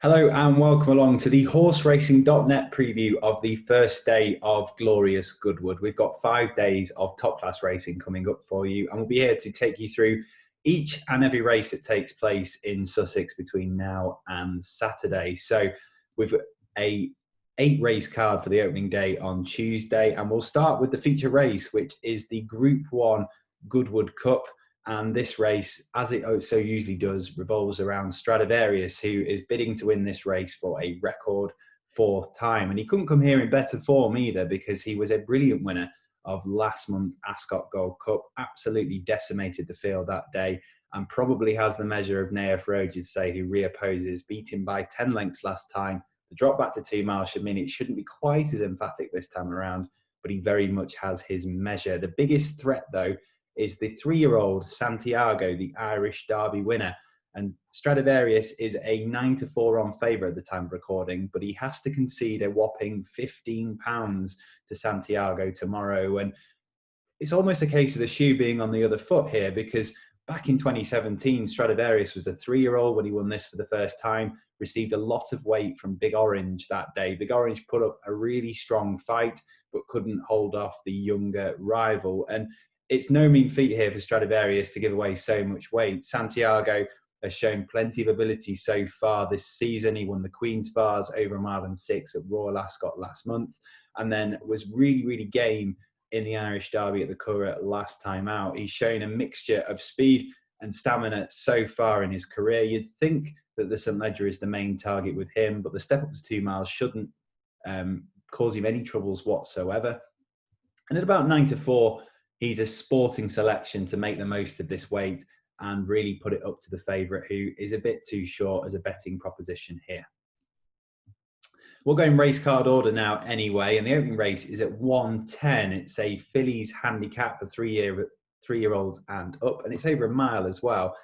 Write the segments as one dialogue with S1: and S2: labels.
S1: Hello and welcome along to the horseracing.net preview of the first day of Glorious Goodwood. We've got 5 days of top class racing coming up for you, and we'll be here to take you through each and every race that takes place in Sussex between now and Saturday. So we've got a 8 race card for the opening day on Tuesday, and we'll start with the feature race, which is the Group 1 Goodwood Cup. And this race, as it so usually does, revolves around Stradivarius, who is bidding to win this race for a record 4th time. And he couldn't come here in better form either, because he was a brilliant winner of last month's Ascot Gold Cup, absolutely decimated the field that day, and probably has the measure of Nea Farogidse, who reopposes, beat him by 10 lengths last time. The drop back to 2 miles should mean it shouldn't be quite as emphatic this time around, but he very much has his measure. The biggest threat, though, is the 3-year-old Santiago, the Irish Derby winner. And Stradivarius is a 9-4 on favourite at the time of recording, but he has to concede a whopping £15 to Santiago tomorrow. And it's almost a case of the shoe being on the other foot here, because back in 2017, Stradivarius was a 3-year-old when he won this for the first time, received a lot of weight from Big Orange that day. Big Orange put up a really strong fight, but couldn't hold off the younger rival. And it's no mean feat here for Stradivarius to give away so much weight. Santiago has shown plenty of ability so far this season. He won the Queen's Vase over 1 mile and 6 at Royal Ascot last month, and then was really game in the Irish Derby at the Curragh last time out. He's shown a mixture of speed and stamina so far in his career. You'd think that the St Ledger is the main target with him, but the step up to 2 miles shouldn't cause him any troubles whatsoever. And at about 9-4, he's a sporting selection to make the most of this weight and really put it up to the favourite, who is a bit too short as a betting proposition here. We'll go in race card order now anyway, and the opening race is at 1:10. It's a fillies handicap for 3-year-olds and up, and it's over 1 mile as well.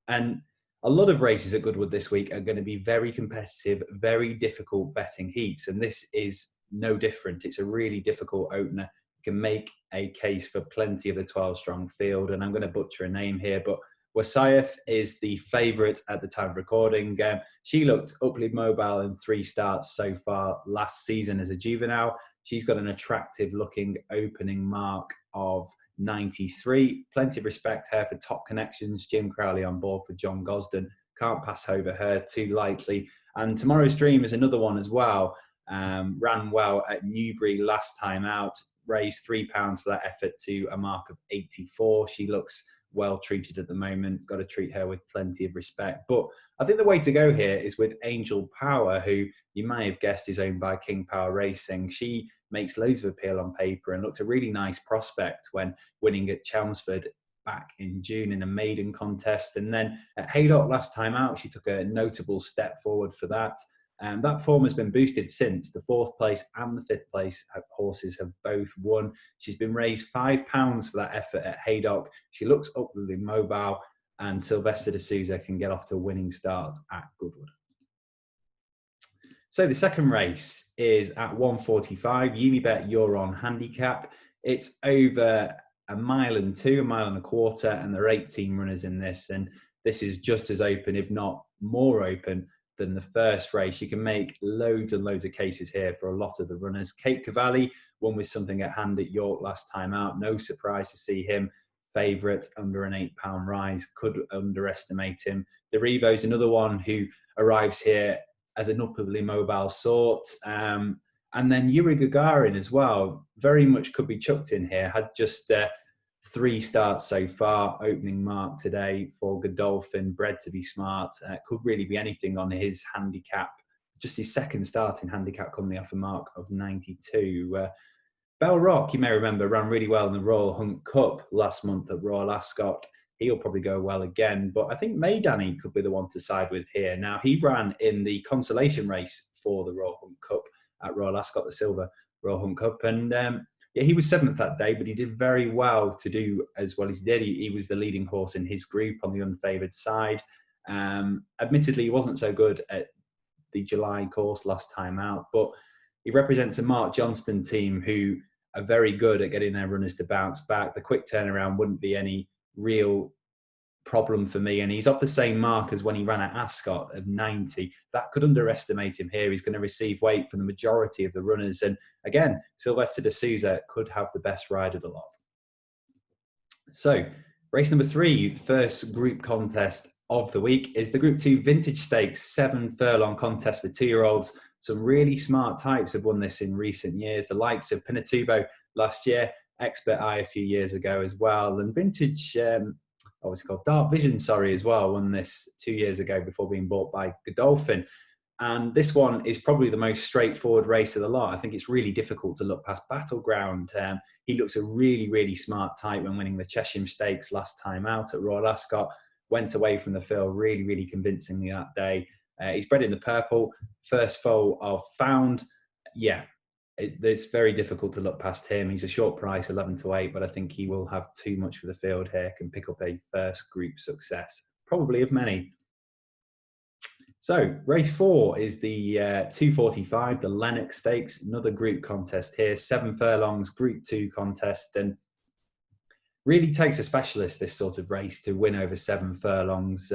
S1: And a lot of races at Goodwood this week are going to be very competitive, very difficult betting heats, and this is no different. It's a really difficult opener. You can make a case for plenty of the 12-strong field, and I'm going to butcher a name here, but Wasaif is the favourite at the time of recording. She looked uply mobile in 3 starts so far last season as a juvenile. She's got an attractive looking opening mark of 93. Plenty of respect here for Top Connections. Jim Crowley on board for John Gosden. Can't pass over her too lightly. And Tomorrow's Dream is another one as well. Ran well at Newbury last time out. Raised £3 for that effort to a mark of 84. She looks well treated at the moment. Got to treat her with plenty of respect. But I think the way to go here is with Angel Power, who you may have guessed is owned by King Power Racing. She makes loads of appeal on paper and looked a really nice prospect when winning at Chelmsford back in June in a maiden contest. And then at Haydock last time out, she took a notable step forward for that. That form has been boosted since. The 4th place and the 5th place horses have both won. She's been raised £5 for that effort at Haydock. She looks upwardly mobile, and Sylvester de Souza can get off to a winning start at Goodwood. So the second race is at 1:45. Unibet Euron handicap. It's over 1 mile and 2, 1 mile and a quarter, and there are 18 runners in this. And this is just as open, if not more open, than the first race. You can make loads and loads of cases here for a lot of the runners. Cape Cavalli won with something at hand at York last time out. No surprise to see him favourite under an £8 rise. Could underestimate him. The Revo's another one who arrives here as an upwardly mobile sort. And then Yuri Gagarin as well. Very much could be chucked in here. Had just 3 starts so far. Opening mark today for Godolphin, bred to be smart. Could really be anything on his handicap. Just his 2nd start in handicap coming off a mark of 92. Bell Rock, you may remember, ran really well in the Royal Hunt Cup last month at Royal Ascot. He'll probably go well again, but I think Maydani could be the one to side with here. Now, he ran in the consolation race for the Royal Hunt Cup at Royal Ascot, the Silver Royal Hunt Cup, and yeah, he was 7th that day, but he did very well to do as well as he did. He was the leading horse in his group on the unfavoured side. Admittedly, he wasn't so good at the July course last time out, but he represents a Mark Johnston team who are very good at getting their runners to bounce back. The quick turnaround wouldn't be any real problem for me. And he's off the same mark as when he ran at Ascot of 90. That could underestimate him here. He's going to receive weight from the majority of the runners. And again, Sylvester de Souza could have the best ride of the lot. So race number 3, first group contest of the week, is the Group 2 Vintage Stakes 7 furlong contest for 2-year-olds. Some really smart types have won this in recent years. The likes of Pinatubo last year, Expert Eye a few years ago as well. And Vintage, what's it called? Dark Vision, sorry, as well, won this 2 years ago before being bought by Godolphin. And this one is probably the most straightforward race of the lot. I think it's really difficult to look past Battleground. He looks a really, really smart type when winning the Cheshire Stakes last time out at Royal Ascot. Went away from the field really, really convincingly that day. He's bred in the purple, first foal of Found. Yeah, it's very difficult to look past him. He's a short price, 11-8, but I think he will have too much for the field here, can pick up a first group success, probably of many. So race 4 is the 245, the Lennox Stakes, another group contest here, 7 furlongs, Group 2 contest, and really takes a specialist, this sort of race, to win over 7 furlongs.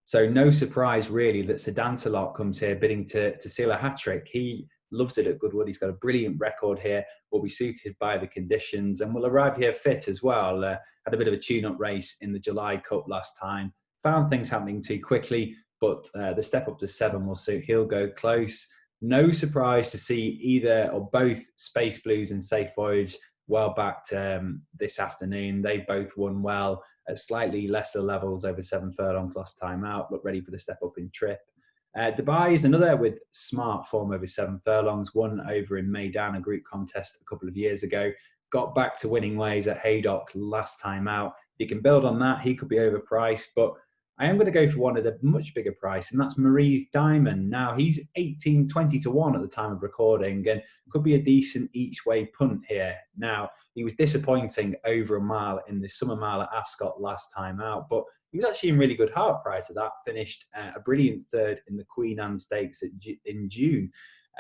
S1: So no surprise really that Sir Dancelot comes here bidding to seal a hat-trick. He loves it at Goodwood. He's got a brilliant record here, will be suited by the conditions, and will arrive here fit as well. Had a bit of a tune-up race in the July Cup last time. Found things happening too quickly, but the step up to 7 will suit. He'll go close. No surprise to see either or both Space Blues and Safe Voyage well backed this afternoon. They both won well at slightly lesser levels over 7 furlongs last time out. Look ready for the step up in trip. Dubai is another with smart form over 7 furlongs. Won over in Meydan, a group contest a couple of years ago. Got back to winning ways at Haydock last time out. If he can build on that, he could be overpriced, but I am going to go for one at a much bigger price, and that's Marie's Diamond. Now, he's 20-1 at the time of recording, and could be a decent each-way punt here. Now, he was disappointing over a mile in the Summer Mile at Ascot last time out, but he was actually in really good heart prior to that. Finished a brilliant third in the Queen Anne Stakes in June.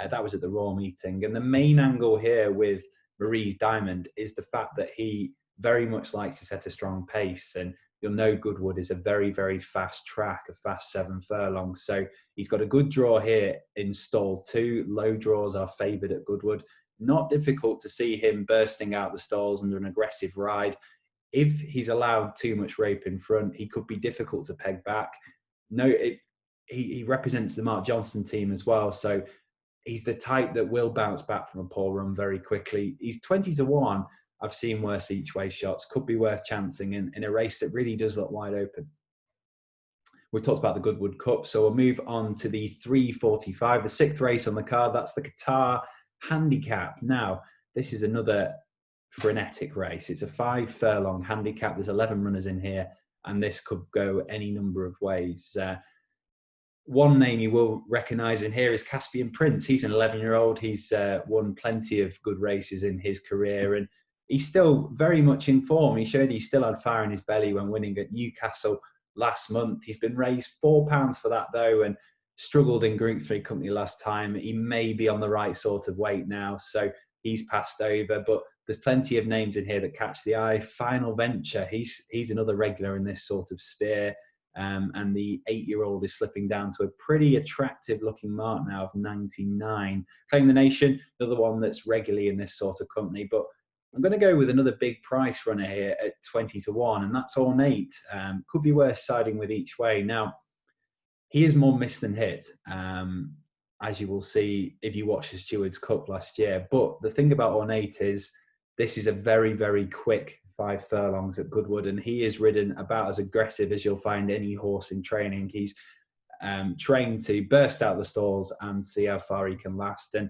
S1: That was at the Royal Meeting. And the main angle here with Marie's Diamond is the fact that he very much likes to set a strong pace, and you'll know Goodwood is a very, very fast track, a fast 7 furlongs. So he's got a good draw here in stall 2. Low draws are favoured at Goodwood. Not difficult to see him bursting out the stalls under an aggressive ride. If he's allowed too much rope in front, he could be difficult to peg back. No, he represents the Mark Johnson team as well. So he's the type that will bounce back from a poor run very quickly. He's 20-1. I've seen worse each way shots. Could be worth chancing in a race that really does look wide open. We've talked about the Goodwood Cup, so we'll move on to the 345, the 6th race on the card. That's the Qatar Handicap. Now, this is another frenetic race. It's a 5 furlong handicap. There's 11 runners in here, and this could go any number of ways. One name you will recognise in here is Caspian Prince. He's an 11-year-old. He's won plenty of good races in his career, and he's still very much in form. He showed he still had fire in his belly when winning at Newcastle last month. He's been raised £4 for that, though, and struggled in Group 3 company last time. He may be on the right sort of weight now, so he's passed over. But there's plenty of names in here that catch the eye. Final Venture, he's another regular in this sort of sphere. And the 8-year-old is slipping down to a pretty attractive-looking mark now of 99. Claim the Nation, another one that's regularly in this sort of company, but I'm going to go with another big price runner here at 20-1, and that's Ornate. Could be worth siding with each way. Now, he is more missed than hit, as you will see if you watch the Stewards Cup last year. But the thing about Ornate is this is a very, very quick 5 furlongs at Goodwood, and he is ridden about as aggressive as you'll find any horse in training. He's trained to burst out the stalls and see how far he can last. And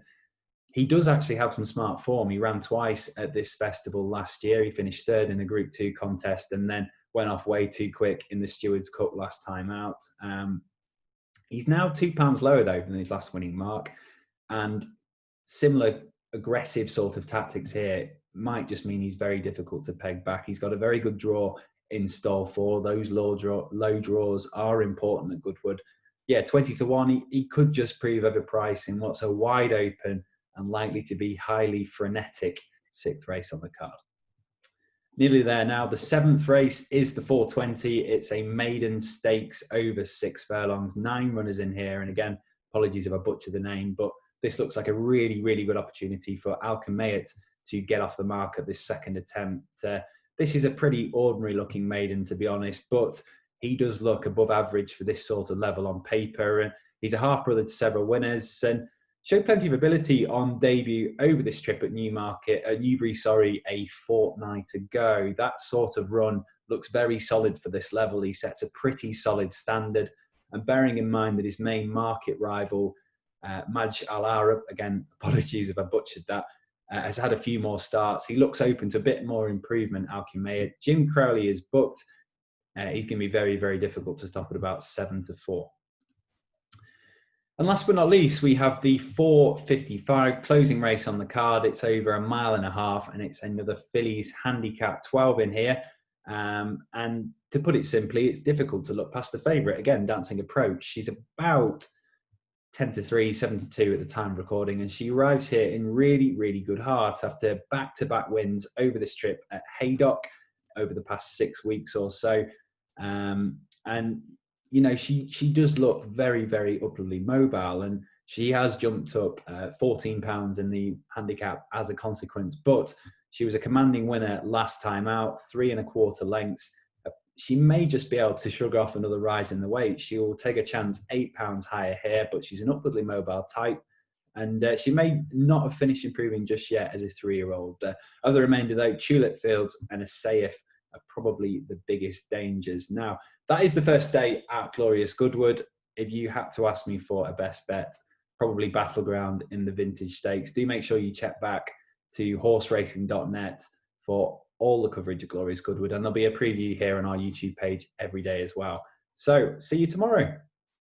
S1: he does actually have some smart form. He ran twice at this festival last year. He finished 3rd in a Group 2 contest and then went off way too quick in the Stewards Cup last time out. He's now £2 lower, though, than his last winning mark. And similar aggressive sort of tactics here might just mean he's very difficult to peg back. He's got a very good draw in stall 4. Those low draws are important at Goodwood. Yeah, 20-1, he could just prove overpriced in what's a wide open and likely to be highly frenetic 6th race on the card. Nearly there now. The 7th race is the 420. It's a maiden stakes over 6 furlongs, 9 runners in here. And again, apologies if I butcher the name, but this looks like a really, really good opportunity for Alchemist to get off the mark at this second attempt. This is a pretty ordinary looking maiden, to be honest, but he does look above average for this sort of level on paper. And he's a half brother to several winners and showed plenty of ability on debut over this trip at Newbury, a fortnight ago. That sort of run looks very solid for this level. He sets a pretty solid standard. And bearing in mind that his main market rival, Maj Al Arab, again, apologies if I butchered that, has had a few more starts. He looks open to a bit more improvement, Alchemist. Jim Crowley is booked. He's going to be very, very difficult to stop at about 7-4. And last but not least, we have the 4:55 closing race on the card. It's over 1.5 miles, and it's another fillies handicap 12 in here. And to put it simply, it's difficult to look past the favourite. Again, Dancing Approach. She's about 10-3, 7-2 at the time of recording, and she arrives here in really, really good heart after back-to-back wins over this trip at Haydock over the past 6 weeks or so. And you know, she does look very, very upwardly mobile, and she has jumped up 14 pounds in the handicap as a consequence. But she was a commanding winner last time out, 3 1/4 lengths. She may just be able to shrug off another rise in the weight. She will take a chance 8 pounds higher here, but she's an upwardly mobile type. And she may not have finished improving just yet as a 3-year-old. Of the remainder, though, Tulip Fields and a Saif are probably the biggest dangers. Now, that is the first day at Glorious Goodwood. If you had to ask me for a best bet, probably Battleground in the Vintage Stakes. Do make sure you check back to horseracing.net for all the coverage of Glorious Goodwood. And there'll be a preview here on our YouTube page every day as well. So, see you tomorrow.